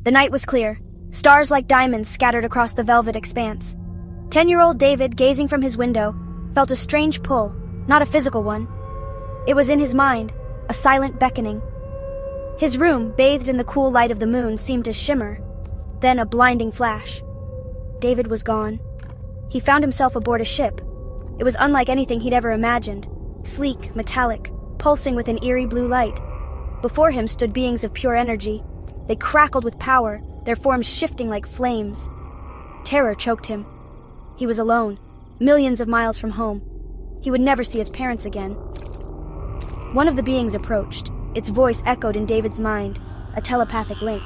The night was clear, stars like diamonds scattered across the velvet expanse. 10-year-old David, gazing from his window, felt a strange pull, not a physical one. It was in his mind, a silent beckoning. His room, bathed in the cool light of the moon, seemed to shimmer. Then a blinding flash. David was gone. He found himself aboard a ship. It was unlike anything he'd ever imagined. Sleek, metallic, pulsing with an eerie blue light. Before him stood beings of pure energy. They crackled with power, their forms shifting like flames. Terror choked him. He was alone, millions of miles from home. He would never see his parents again. One of the beings approached. Its voice echoed in David's mind, a telepathic link.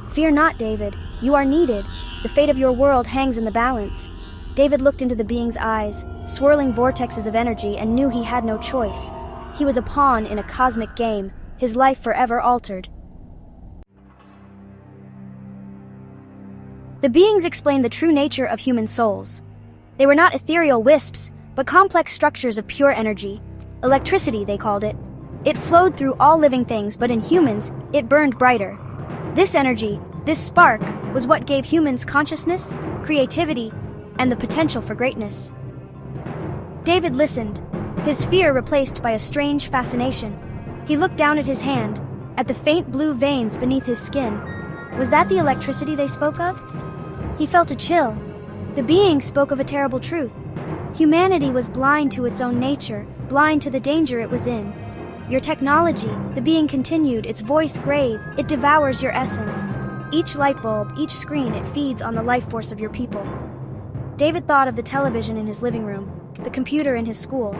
"Fear not, David. You are needed. The fate of your world hangs in the balance." David looked into the being's eyes, swirling vortexes of energy, and knew he had no choice. He was a pawn in a cosmic game, his life forever altered. The beings explained the true nature of human souls. They were not ethereal wisps, but complex structures of pure energy. Electricity, they called it. It flowed through all living things, but in humans, it burned brighter. This energy, this spark, was what gave humans consciousness, creativity, and the potential for greatness. David listened, his fear replaced by a strange fascination. He looked down at his hand, at the faint blue veins beneath his skin. Was that the electricity they spoke of? He felt a chill. The being spoke of a terrible truth. Humanity was blind to its own nature, blind to the danger it was in. Your technology, the being continued, its voice grave, it devours your essence. Each light bulb, each screen, it feeds on the life force of your people. David thought of the television in his living room, the computer in his school.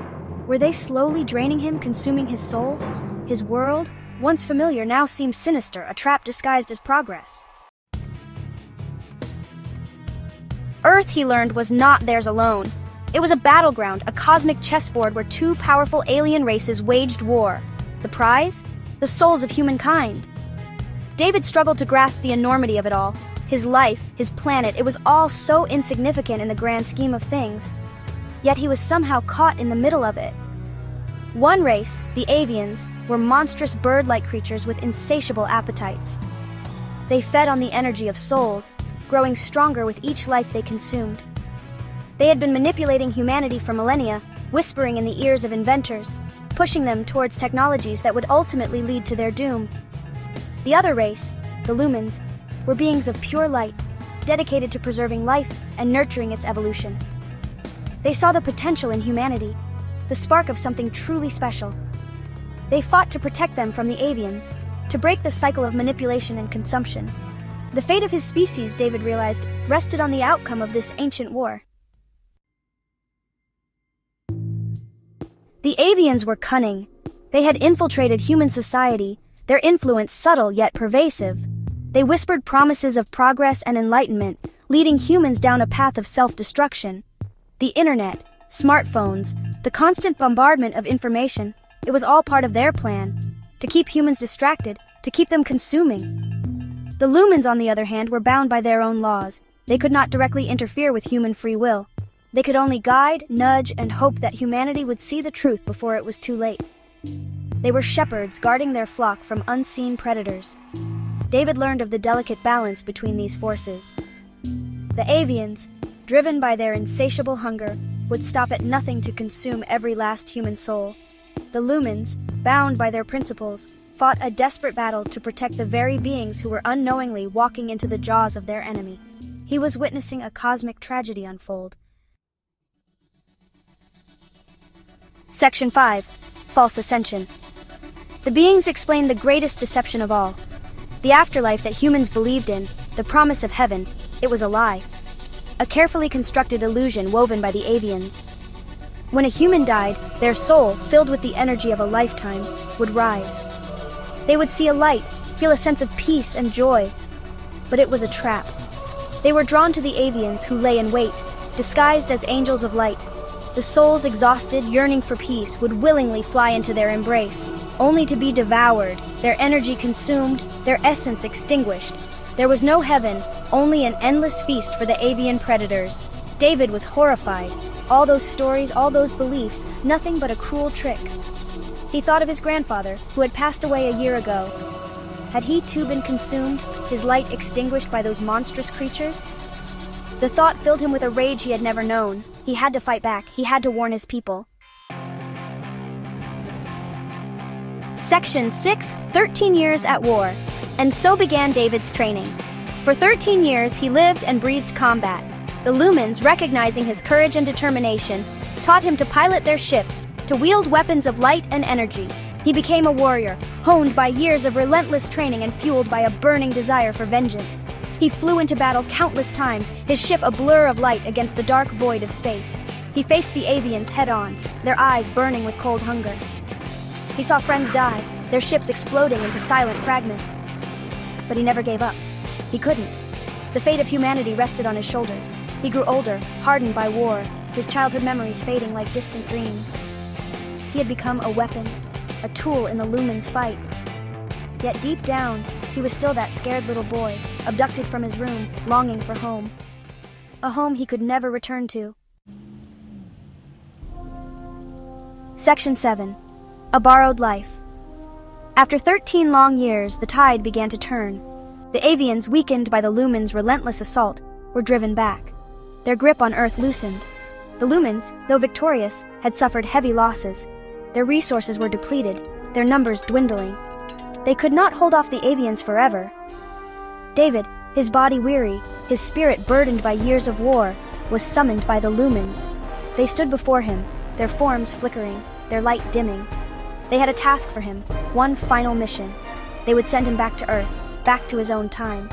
Were they slowly draining him, consuming his soul? His world, once familiar, now seemed sinister, a trap disguised as progress. Earth, he learned, was not theirs alone. It was a battleground, a cosmic chessboard where two powerful alien races waged war. The prize? The souls of humankind. David struggled to grasp the enormity of it all. His life, his planet, it was all so insignificant in the grand scheme of things. Yet he was somehow caught in the middle of it. One race, the avians, were monstrous bird-like creatures with insatiable appetites. They fed on the energy of souls, growing stronger with each life they consumed. They had been manipulating humanity for millennia, whispering in the ears of inventors, pushing them towards technologies that would ultimately lead to their doom. The other race, the lumens, were beings of pure light, dedicated to preserving life and nurturing its evolution. They saw the potential in humanity, the spark of something truly special. They fought to protect them from the avians, to break the cycle of manipulation and consumption. The fate of his species, David realized, rested on the outcome of this ancient war. The avians were cunning. They had infiltrated human society, their influence subtle yet pervasive. They whispered promises of progress and enlightenment, leading humans down a path of self-destruction. The internet, smartphones, the constant bombardment of information, it was all part of their plan, to keep humans distracted, to keep them consuming. The lumens, on the other hand, were bound by their own laws. They could not directly interfere with human free will. They could only guide, nudge, and hope that humanity would see the truth before it was too late. They were shepherds guarding their flock from unseen predators. David learned of the delicate balance between these forces. The avians, driven by their insatiable hunger, would stop at nothing to consume every last human soul. The lumens, bound by their principles, fought a desperate battle to protect the very beings who were unknowingly walking into the jaws of their enemy. He was witnessing a cosmic tragedy unfold. Section 5. False Ascension. The beings explained the greatest deception of all. The afterlife that humans believed in, the promise of heaven, it was a lie. A carefully constructed illusion woven by the avians. When a human died, their soul, filled with the energy of a lifetime, would rise. They would see a light, feel a sense of peace and joy. But it was a trap. They were drawn to the avians who lay in wait, disguised as angels of light. The souls, exhausted, yearning for peace, would willingly fly into their embrace, only to be devoured, their energy consumed, their essence extinguished. There was no heaven, only an endless feast for the avian predators. David was horrified. All those stories, all those beliefs, nothing but a cruel trick. He thought of his grandfather, who had passed away a year ago. Had he too been consumed, his light extinguished by those monstrous creatures? The thought filled him with a rage he had never known. He had to fight back. He had to warn his people. Section 6, 13 Years at War. And so began David's training. For 13 years, he lived and breathed combat. The Lumens, recognizing his courage and determination, taught him to pilot their ships, to wield weapons of light and energy. He became a warrior, honed by years of relentless training and fueled by a burning desire for vengeance. He flew into battle countless times, his ship a blur of light against the dark void of space. He faced the avians head-on, their eyes burning with cold hunger. He saw friends die, their ships exploding into silent fragments. But he never gave up. He couldn't. The fate of humanity rested on his shoulders. He grew older, hardened by war, his childhood memories fading like distant dreams. He had become a weapon, a tool in the Lumens' fight. Yet deep down, he was still that scared little boy, abducted from his room, longing for home. A home he could never return to. Section 7. A Borrowed Life. After 13 long years, the tide began to turn. The avians, weakened by the Lumens' relentless assault, were driven back. Their grip on Earth loosened. The Lumens, though victorious, had suffered heavy losses. Their resources were depleted, their numbers dwindling. They could not hold off the avians forever. David, his body weary, his spirit burdened by years of war, was summoned by the Lumens. They stood before him, their forms flickering, their light dimming. They had a task for him, one final mission. They would send him back to Earth, back to his own time.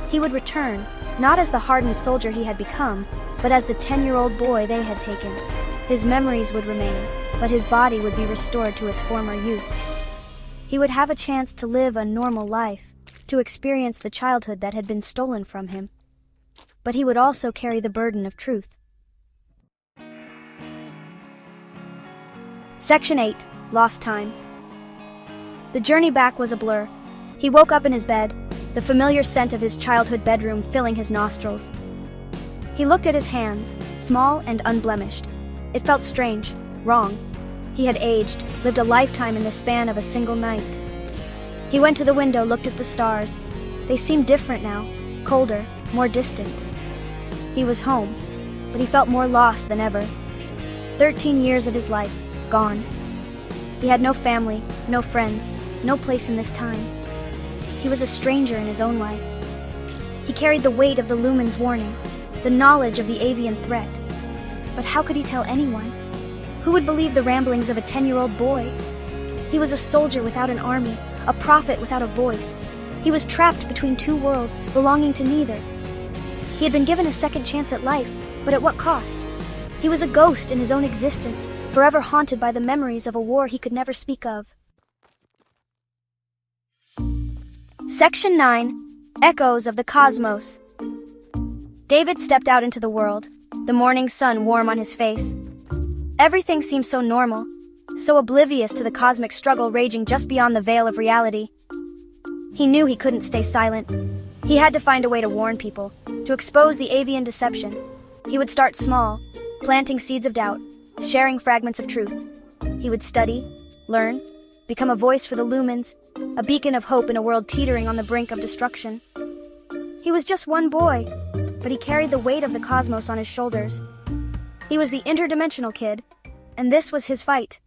He would return, not as the hardened soldier he had become, but as the 10-year-old boy they had taken. His memories would remain, but his body would be restored to its former youth. He would have a chance to live a normal life, to experience the childhood that had been stolen from him. But he would also carry the burden of truth. Section 8. Lost Time. The journey back was a blur. He woke up in his bed, the familiar scent of his childhood bedroom filling his nostrils. He looked at his hands, small and unblemished. It felt strange, wrong. He had aged, lived a lifetime in the span of a single night. He went to the window, looked at the stars. They seemed different now, colder, more distant. He was home, but he felt more lost than ever. 13 years of his life, gone. He had no family, no friends, no place in this time. He was a stranger in his own life. He carried the weight of the Lumens' warning, the knowledge of the avian threat. But how could he tell anyone? Who would believe the ramblings of a 10-year-old boy? He was a soldier without an army, a prophet without a voice. He was trapped between two worlds, belonging to neither. He had been given a second chance at life, but at what cost? He was a ghost in his own existence, forever haunted by the memories of a war he could never speak of. Section 9. Echoes of the Cosmos. David stepped out into the world, the morning sun warm on his face. Everything seemed so normal, so oblivious to the cosmic struggle raging just beyond the veil of reality. He knew he couldn't stay silent. He had to find a way to warn people, to expose the avian deception. He would start small, planting seeds of doubt, sharing fragments of truth. He would study, learn, become a voice for the Lumens, a beacon of hope in a world teetering on the brink of destruction. He was just one boy, but he carried the weight of the cosmos on his shoulders. He was the Interdimensional Kid, and this was his fight.